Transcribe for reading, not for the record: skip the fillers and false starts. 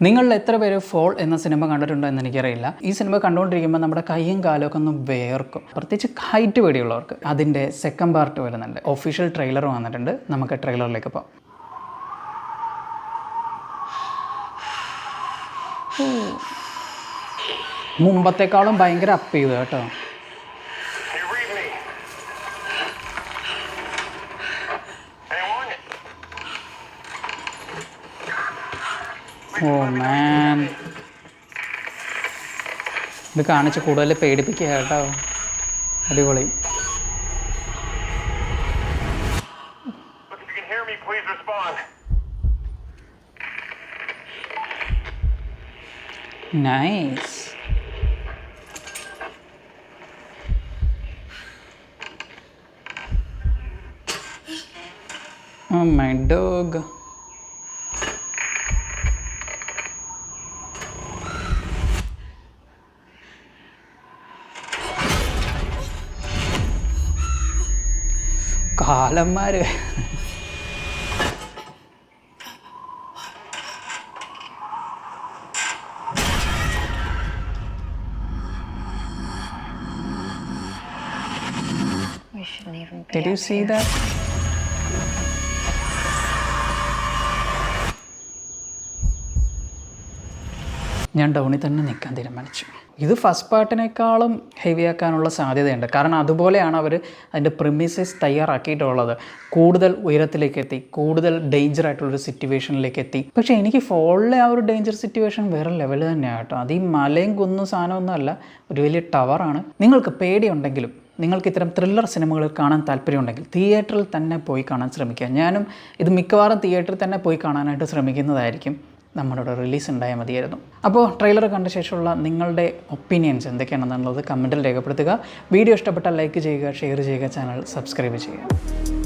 നിങ്ങളിൽ എത്ര പേര് ഫോൾ എന്ന സിനിമ കണ്ടിട്ടുണ്ടോ എന്ന് എനിക്കറിയില്ല. ഈ സിനിമ കണ്ടുകൊണ്ടിരിക്കുമ്പോൾ നമ്മുടെ കൈയും കാലൊക്കെ ഒന്ന് വേർക്കും, പ്രത്യേകിച്ച് ഹൈറ്റ് പേടിയുള്ളവർക്ക്. അതിൻ്റെ സെക്കൻഡ് പാർട്ട് വരുന്നുണ്ട്. ഒഫീഷ്യൽ ട്രെയിലർ വന്നിട്ടുണ്ട്. നമുക്ക് ട്രെയിലറിലേക്ക് പോകാം. മുമ്പത്തേക്കാളും ഭയങ്കര അപ്പ് ചെയ്തു കേട്ടോ. ഓ മാൻ, ഇത് കാണിച്ച് കൂടുതൽ പേടിപ്പിക്കുക കേട്ടോ. അടിപൊളി. Nice. Oh my dog. കാലന്മാര് Did you see that? ഞാൻ ഡൗണിൽ തന്നെ നിൽക്കാൻ തീരുമാനിച്ചു. ഇത് ഫസ്റ്റ് പാർട്ടിനേക്കാളും ഹെവി ആക്കാനുള്ള സാധ്യതയുണ്ട്. കാരണം അതുപോലെയാണ് അവർ അതിൻ്റെ പ്രിമിസസ് തയ്യാറാക്കിയിട്ടുള്ളത്. കൂടുതൽ ഉയരത്തിലേക്ക് എത്തി, കൂടുതൽ ഡേഞ്ചർ ആയിട്ടുള്ളൊരു സിറ്റുവേഷനിലേക്ക് എത്തി. പക്ഷേ എനിക്ക് ഫോളിലെ ആ ഒരു ഡേഞ്ചർ സിറ്റുവേഷൻ വേറെ ലെവൽ തന്നെയാണ് കേട്ടോ. അത് ഈ മലയും കുന്നും സാധനമൊന്നും അല്ല, ഒരു വലിയ ടവറാണ്. നിങ്ങൾക്ക് പേടിയുണ്ടെങ്കിലും നിങ്ങൾക്ക് ഇത്തരം ത്രില്ലർ സിനിമകൾ കാണാൻ താല്പര്യമുണ്ടെങ്കിൽ തിയേറ്ററിൽ തന്നെ പോയി കാണാൻ ശ്രമിക്കുക. ഞാനും ഇത് മിക്കവാറും തിയേറ്ററിൽ തന്നെ പോയി കാണാനായിട്ട് ശ്രമിക്കുന്നതായിരിക്കും. നമ്മുടെ റിലീസ് ഉണ്ടായാൽ മതിയായിരുന്നു. അപ്പോൾ ട്രെയിലർ കണ്ട ശേഷമുള്ള നിങ്ങളുടെ ഒപ്പീനിയൻസ് എന്തൊക്കെയാണെന്നുള്ളത് കമൻറ്റിൽ രേഖപ്പെടുത്തുക. വീഡിയോ ഇഷ്ടപ്പെട്ടാൽ ലൈക്ക് ചെയ്യുക, ഷെയർ ചെയ്യുക, ചാനൽ സബ്സ്ക്രൈബ് ചെയ്യുക.